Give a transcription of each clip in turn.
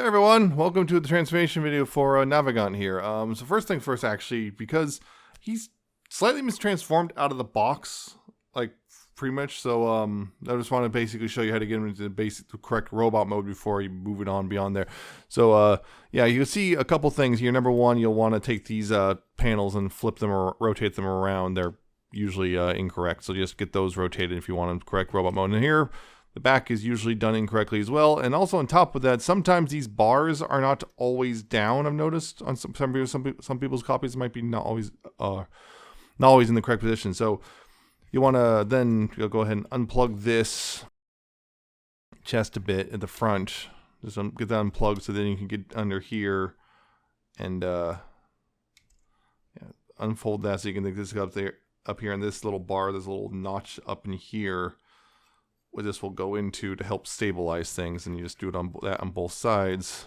everyone, welcome to the transformation video for Navigant here. So first thing first, actually, because he's slightly mistransformed out of the box, like pretty much. So I just want to basically show you how to get him into the correct robot mode before you move it on beyond there. So yeah, you can see a couple things here. Number one, you'll want to take these panels and flip them or rotate them around. They're usually incorrect, so just get those rotated if you want to correct robot mode. And here, the back is usually done incorrectly as well. And also on top of that, sometimes these bars are not always down. I've noticed on some people's copies might be not always in the correct position. So you want to then go ahead and unplug this chest a bit at the front. Just get that unplugged so then you can get under here and unfold that so you can think this up here in this little bar. There's a little notch up in here where this will go into to help stabilize things, and you just do it on that on both sides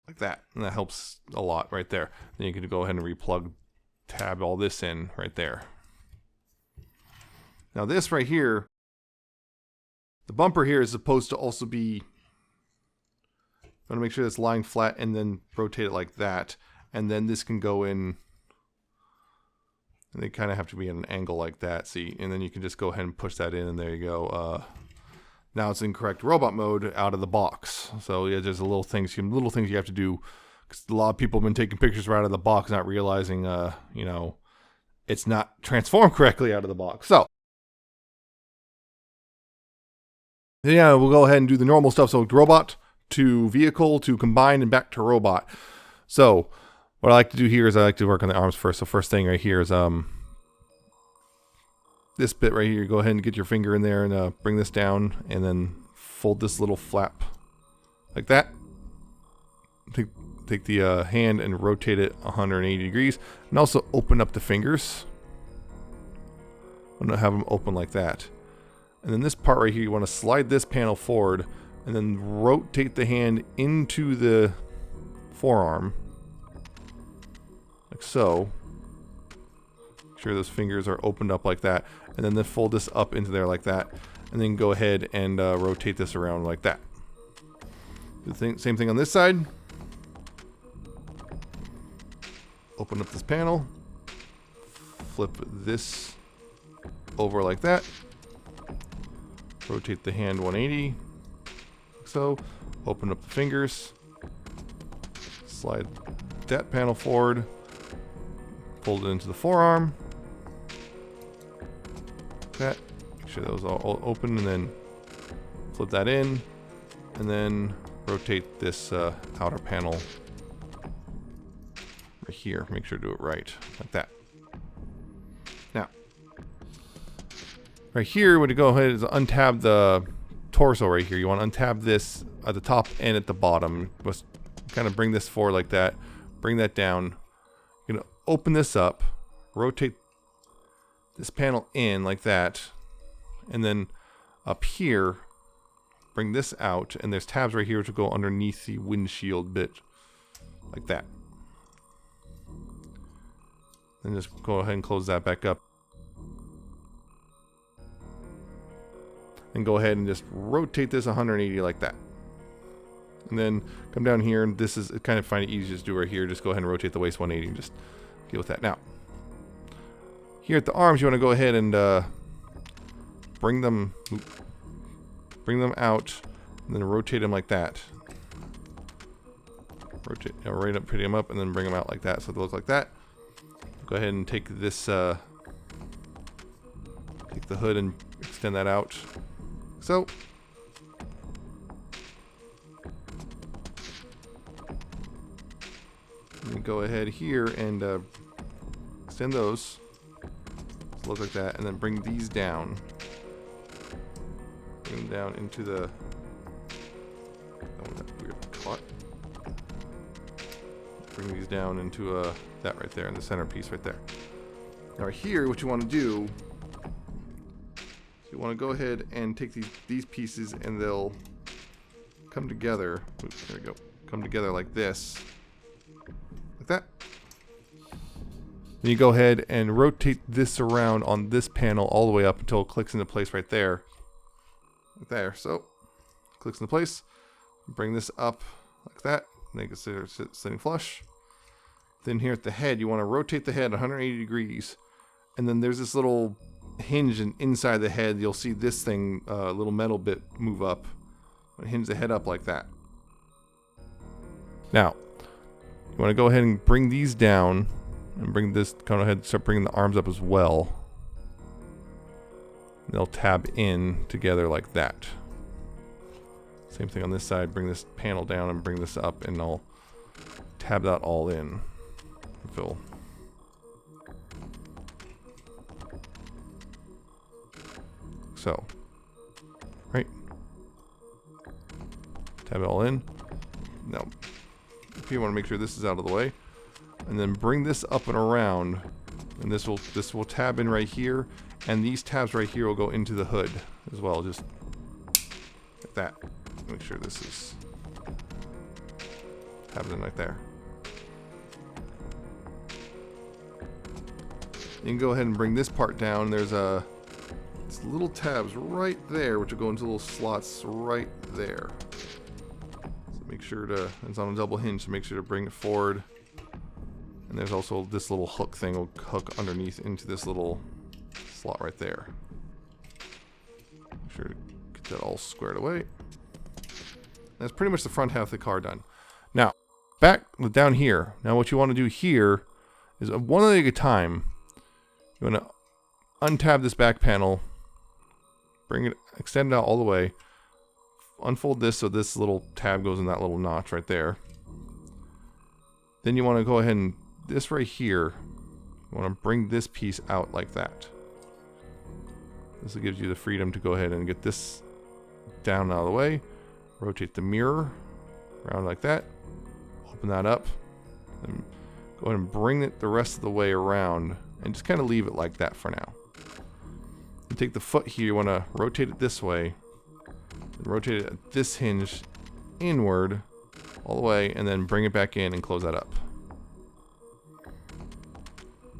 like that, and that helps a lot right there. Then you can go ahead and replug, tab all this in right there. Now this right here, the bumper here is supposed to also be, I want to make sure it's lying flat and then rotate it like that, and then this can go in. And they kind of have to be at an angle like that, see? And then you can just go ahead and push that in, and there you go. Now it's in correct robot mode out of the box. So yeah, there's little things you have to do. Because a lot of people have been taking pictures right out of the box, not realizing, you know, it's not transformed correctly out of the box. So yeah, we'll go ahead and do the normal stuff. So robot to vehicle to combine and back to robot. So what I like to do here is I like to work on the arms first. So first thing right here is this bit right here. Go ahead and get your finger in there and bring this down, and then fold this little flap like that. Take the hand and rotate it 180 degrees, and also open up the fingers. I'm gonna have them open like that. And then this part right here, you want to slide this panel forward, and then rotate the hand into the forearm. Like so. Make sure those fingers are opened up like that, and then fold this up into there like that, and then go ahead and rotate this around like that. Same thing on this side. Open up this panel, flip this over like that, rotate the hand 180, like so, open up the fingers, slide that panel forward, fold it into the forearm. That. Make sure those are all open, and then flip that in, and then rotate this outer panel right here. Make sure to do it right, like that. Now, right here, when you go ahead and untab the torso right here, you want to untab this at the top and at the bottom. Just kind of bring this forward like that. Bring that down. You're going to open this up, rotate this panel in like that, and then up here, bring this out, and there's tabs right here which will go underneath the windshield bit, like that. And just go ahead and close that back up. And go ahead and just rotate this 180 like that. And then come down here, and this is kind of find it easy to do right here. Just go ahead and rotate the waist 180 and just deal with that. Now, here at the arms, you want to go ahead and bring them out, and then rotate them like that. Rotate, right up, pretty them up, and then bring them out like that, so they look like that. Go ahead and take this, take the hood and extend that out. So. Go ahead here and extend those. Look like that, and then bring these down. Bring them down into the. Oh, that weird cut. Bring these down into that right there in the centerpiece right there. Now right here, what you want to do is you want to go ahead and take these pieces, and they'll come together. Oops, there we go. Come together like this. Like that. Then you go ahead and rotate this around on this panel all the way up until it clicks into place right there. Like there. So clicks into place. Bring this up like that. Make it sitting flush. Then here at the head, you want to rotate the head 180 degrees. And then there's this little hinge inside the head. You'll see this thing, little metal bit, move up. Hinge the head up like that. Now, you want to go ahead and bring these down. And bring this, go ahead and start bringing the arms up as well. They'll tab in together like that. Same thing on this side. Bring this panel down and bring this up, and I'll tab that all in. Fill. So, right. Tab it all in. Now, if you want to make sure this is out of the way, and then bring this up and around, and this will tab in right here, and these tabs right here will go into the hood as well, just like that. Make sure this is tabbed in right there. You can go ahead and bring this part down. There's these little tabs right there, which will go into little slots right there. So make sure to, it's on a double hinge, so make sure to bring it forward. And there's also this little hook thing will hook underneath into this little slot right there. Make sure to get that all squared away. That's pretty much the front half of the car done. Now, back down here. Now what you want to do here is one leg at a time. You want to untab this back panel, bring it, extend it out all the way, unfold this so this little tab goes in that little notch right there. Then you want to go ahead and, this right here, you want to bring this piece out like that. This will give you the freedom to go ahead and get this down out of the way. Rotate the mirror around like that. Open that up. And go ahead and bring it the rest of the way around. And just kind of leave it like that for now. You take the foot here, you want to rotate it this way. And rotate it at this hinge inward all the way, and then bring it back in and close that up.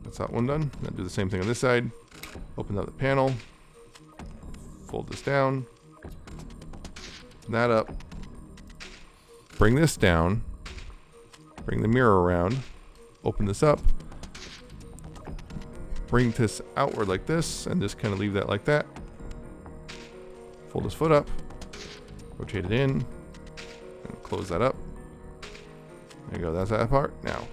That's that one done. Now do the same thing on this side. Open up the panel. Fold this down. Open that up. Bring this down. Bring the mirror around. Open this up. Bring this outward like this, and just kind of leave that like that. Fold this foot up. Rotate it in. And close that up. There you go, that's that part. Now,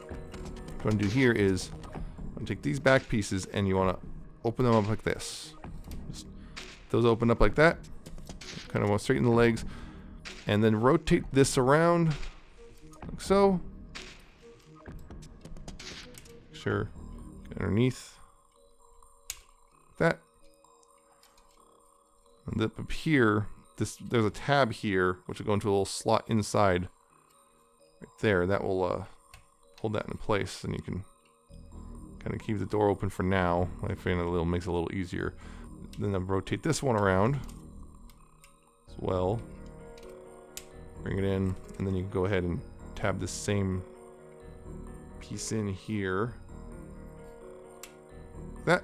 what you want to do here is, you want to take these back pieces and you want to open them up like this. Just, those open up like that. Kind of want to straighten the legs. And then rotate this around, like so. Sure. Underneath that, and up here, there's a tab here which will go into a little slot inside right there. That will hold that in place, and you can kind of keep the door open for now. I find it makes it a little easier. Then I'll rotate this one around as well. Bring it in, and then you can go ahead and tab this same piece in here. That.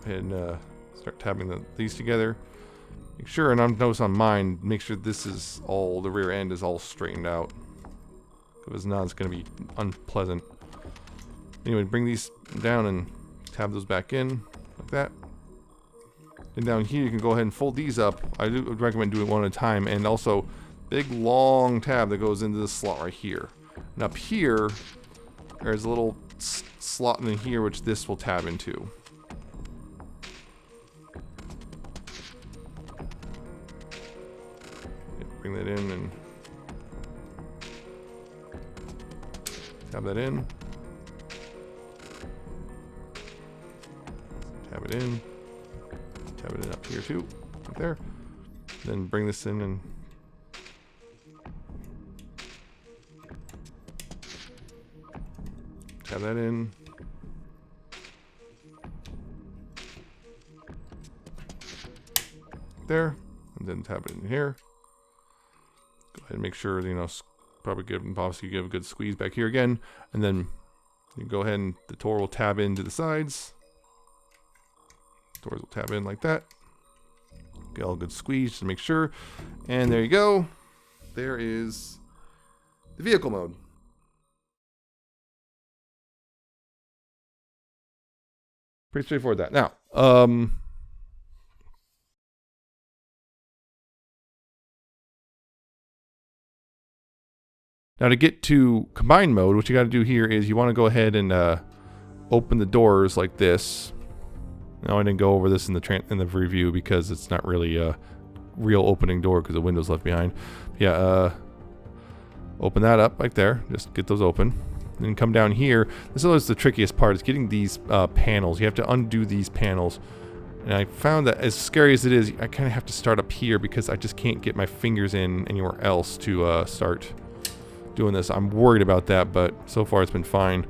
Go ahead and start tabbing these together. Make sure, and I'll notice on mine, make sure this is all, the rear end is all straightened out. Because now it's going to be unpleasant. Anyway, bring these down and tab those back in, like that. Then down here, you can go ahead and fold these up. I would recommend doing one at a time. And also, big long tab that goes into this slot right here. And up here, there's a little slot in here which this will tab into. Bring that in and tab that in. Tab it in. Tab it in up here too, right there. Then bring this in and tab that in. There, and then tab it in here. Go ahead and make sure, you know, probably obviously give a good squeeze back here again, and then you go ahead and the door will tab into the sides. Doors will tab in like that. get all good squeeze to make sure. And there you go. There is the vehicle mode. Pretty straightforward that. Now, now to get to combined mode, what you got to do here is you want to go ahead and open the doors like this. Now I didn't go over this in the review because it's not really a real opening door because the window's left behind. Yeah, open that up like there. Just get those open. And then come down here. This is the trickiest part, is getting these panels. You have to undo these panels. And I found that as scary as it is, I kind of have to start up here because I just can't get my fingers in anywhere else to start doing this. I'm worried about that, but so far it's been fine.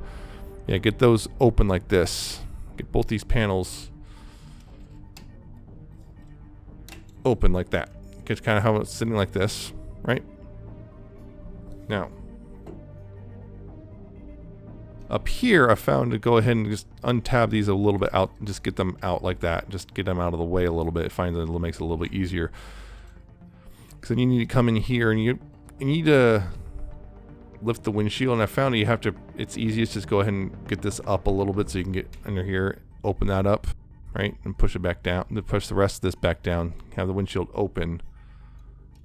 Yeah, get those open like this. Get both these panels open like that. Get kind of how it's sitting like this, right? Now, up here, I found to go ahead and just untab these a little bit out, just get them out like that. Just get them out of the way a little bit. Find that it makes it a little bit easier. Because then you need to come in here and you need to lift the windshield. And I found that you have to, it's easiest just go ahead and get this up a little bit so you can get under here, open that up, right? And push it back down. Then push the rest of this back down. Have the windshield open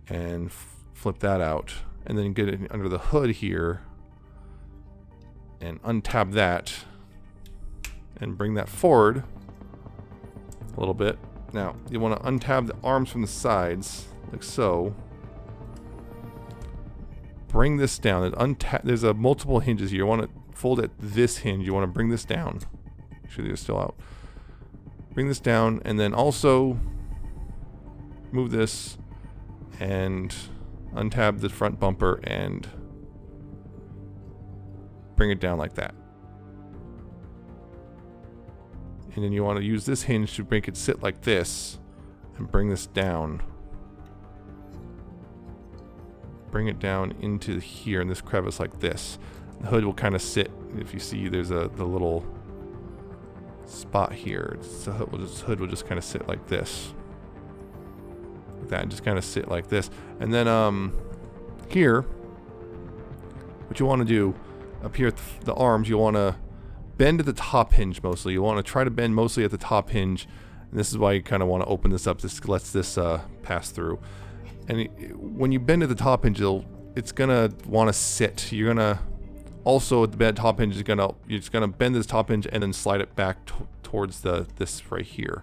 and flip that out. And then get it under the hood here and untab that and bring that forward a little bit. Now you want to untab the arms from the sides like so. Bring this down and there's a multiple hinges here. You want to fold at this hinge. You want to bring this down. Make sure they're still out. Bring this down and then also move this and untab the front bumper and bring it down like that. And then you want to use this hinge to make it sit like this and bring this down. Bring it down into here in this crevice like this. The hood will kind of sit, if you see there's the little spot here. The hood will just kind of sit like this. Like that, and just kind of sit like this. And then here, what you want to do up here at the arms, you want to bend at the top hinge mostly. You want to try to bend mostly at the top hinge. And this is why you kind of want to open this up. This lets this pass through. And when you bend at the top hinge, it's going to want to sit. You're going to also at the top hinge, you're just going to bend this top hinge and then slide it back towards this right here.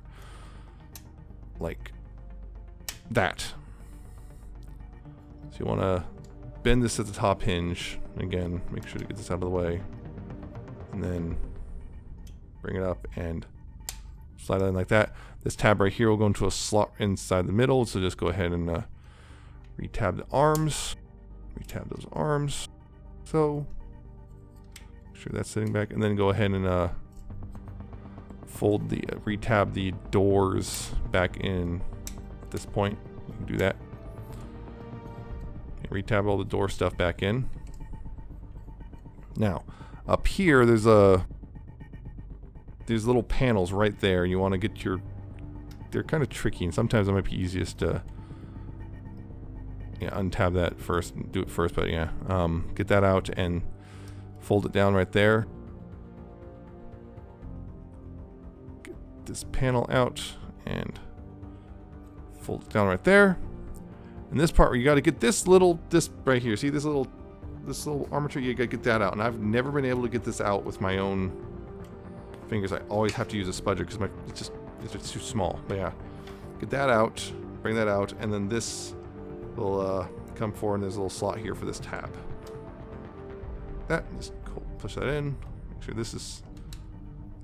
Like that. So you want to bend this at the top hinge. Again, make sure to get this out of the way. And then bring it up and slide it in like that. This tab right here will go into a slot inside the middle. So just go ahead and retab the arms. Retab those arms. So make sure that's sitting back. And then go ahead and retab the doors back in at this point. You can do that. Retab all the door stuff back in. Now, up here, there's little panels right there. You want to get they're kind of tricky, and sometimes it might be easiest to untab that first, do it first, but yeah, get that out and fold it down right there. Get this panel out and fold it down right there. And this part where you got to get this right here. See this little armature? You got to get that out. And I've never been able to get this out with my own fingers. I always have to use a spudger because it's just too small. But yeah, get that out, bring that out, and then this will come forward. And there's a little slot here for this tab. That just push that in. Make sure this is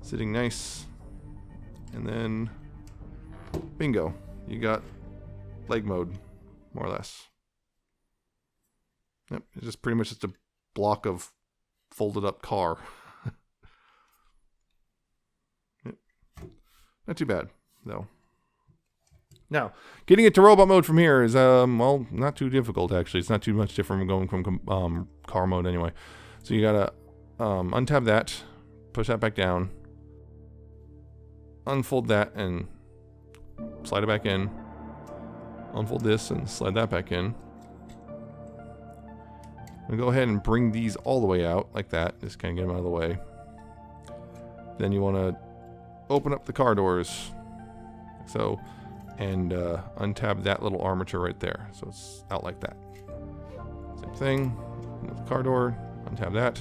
sitting nice, and then bingo, you got leg mode. More or less. Yep, it's just pretty much just a block of folded up car. Yep. Not too bad, though. Now, getting it to robot mode from here is, well, not too difficult, actually. It's not too much different from going from car mode anyway. So you gotta untab that, push that back down, unfold that, and slide it back in. unfold this and slide that back in. And go ahead and bring these all the way out like that. Just kind of get them out of the way. Then you want to open up the car doors, like so, and untab that little armature right there, so it's out like that. Same thing. Open up the car door, untab that,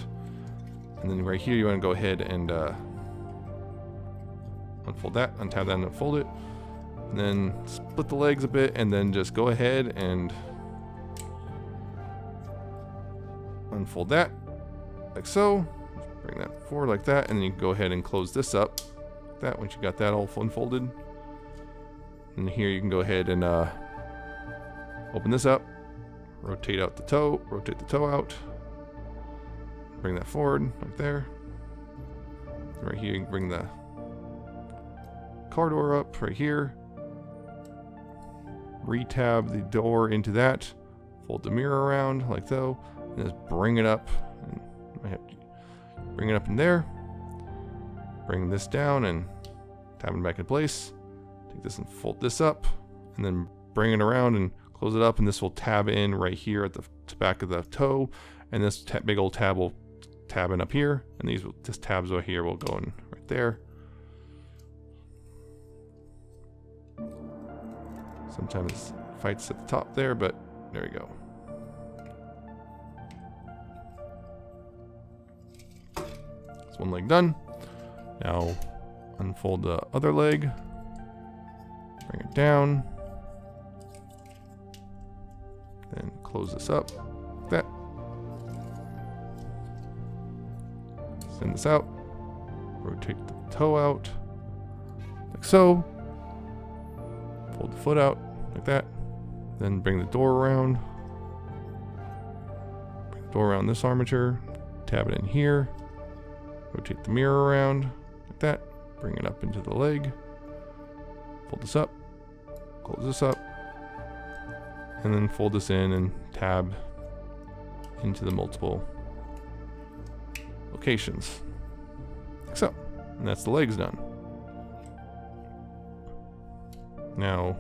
and then right here you want to go ahead and unfold that, untab that, and unfold it, and then split the legs a bit, and then just go ahead and unfold that, like so. Bring that forward like that, and then you can go ahead and close this up like that once you got that all unfolded. And here you can go ahead and open this up, rotate out the toe, rotate the toe out, bring that forward like there. Right here you can bring the car door up right here, retab the door into that, fold the mirror around like so, and just bring it up. And I have to bring it up in there, bring this down and tab it back in place. Take this and fold this up, and then bring it around and close it up, and this will tab in right here at the back of the toe, and this big old tab will tab in up here, and this tabs over here will go in right there. Sometimes it fights at the top there, but there we go. That's one leg done. Now unfold the other leg, bring it down, then close this up like that. Send this out, rotate the toe out like so, fold the foot out like that, then bring the door around, bring the door around this armature, tab it in here, rotate the mirror around like that, bring it up into the leg, fold this up, close this up, and then fold this in and tab into the multiple locations like so. And that's the legs done. Now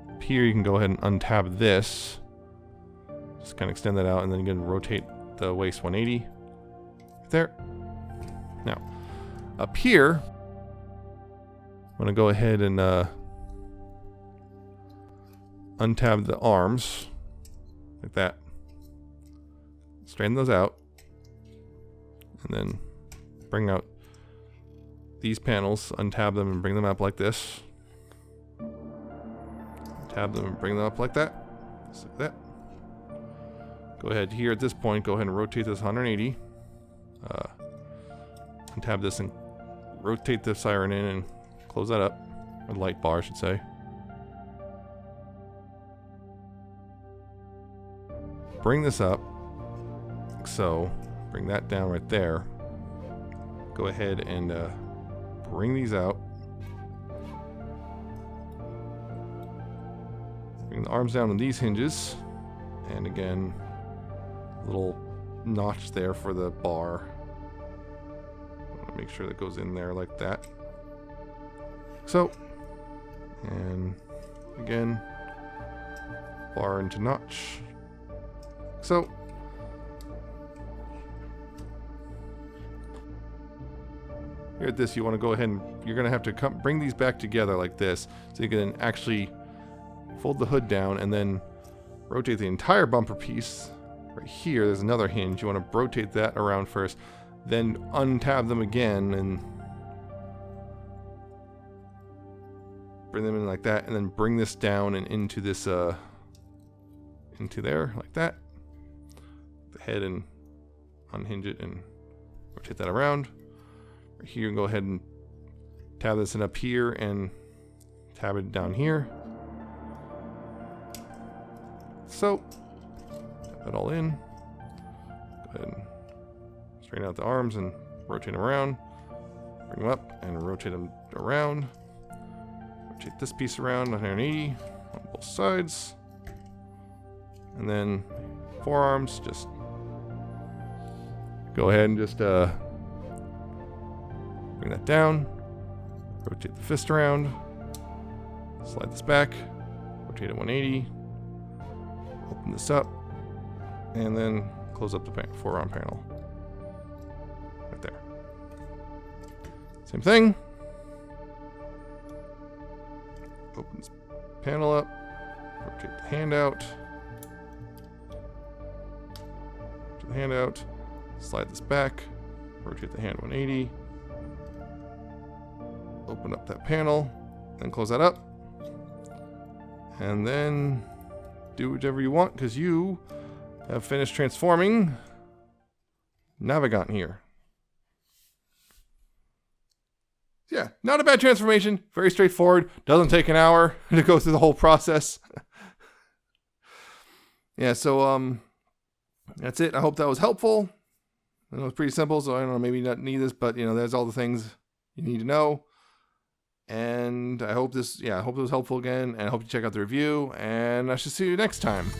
up here you can go ahead and untab this, just kind of extend that out, and then you can rotate the waist 180 right there. Now up here I'm going to go ahead and untab the arms like that, straighten those out, and then bring out these panels, untab them and bring them up like this, tab them and bring them up like that, just like that. Go ahead here at this point, go ahead and rotate this 180, untab this and rotate the siren in and close that up, or light bar I should say. Bring this up, like so, bring that down right there. Go ahead and bring these out. Bring the arms down on these hinges, and again, a little notch there for the bar. I want to make sure that goes in there like that. So, and again, bar into notch. So, here at this, you want to go ahead and you're going to have to bring these back together like this, so you can actually fold the hood down and then rotate the entire bumper piece. Right here, there's another hinge. You want to rotate that around first, then untab them again and bring them in like that, and then bring this down and into this, into there like that. The head and unhinge it and rotate that around. Right here, you can go ahead and tab this in up here and tab it down here. So, tab it all in. Go ahead and straighten out the arms and rotate them around. Bring them up and rotate them around. Rotate this piece around 180 on both sides. And then forearms, just go ahead and just bring that down. Rotate the fist around. Slide this back. rotate it 180, open this up, and then close up the forearm panel. Right there. Same thing. Open this panel up, rotate the hand out. Rotate the hand out, slide this back, rotate the hand 180. Open up that panel, then close that up. And then do whatever you want, because you have finished transforming Navigant here. Yeah, not a bad transformation. Very straightforward. Doesn't take an hour to go through the whole process. Yeah, so that's it. I hope that was helpful. I know it's pretty simple, so I don't know, maybe not need this, but you know, there's all the things you need to know. And I hope this, yeah, I hope it was helpful again, and I hope you check out the review, and I should see you next time.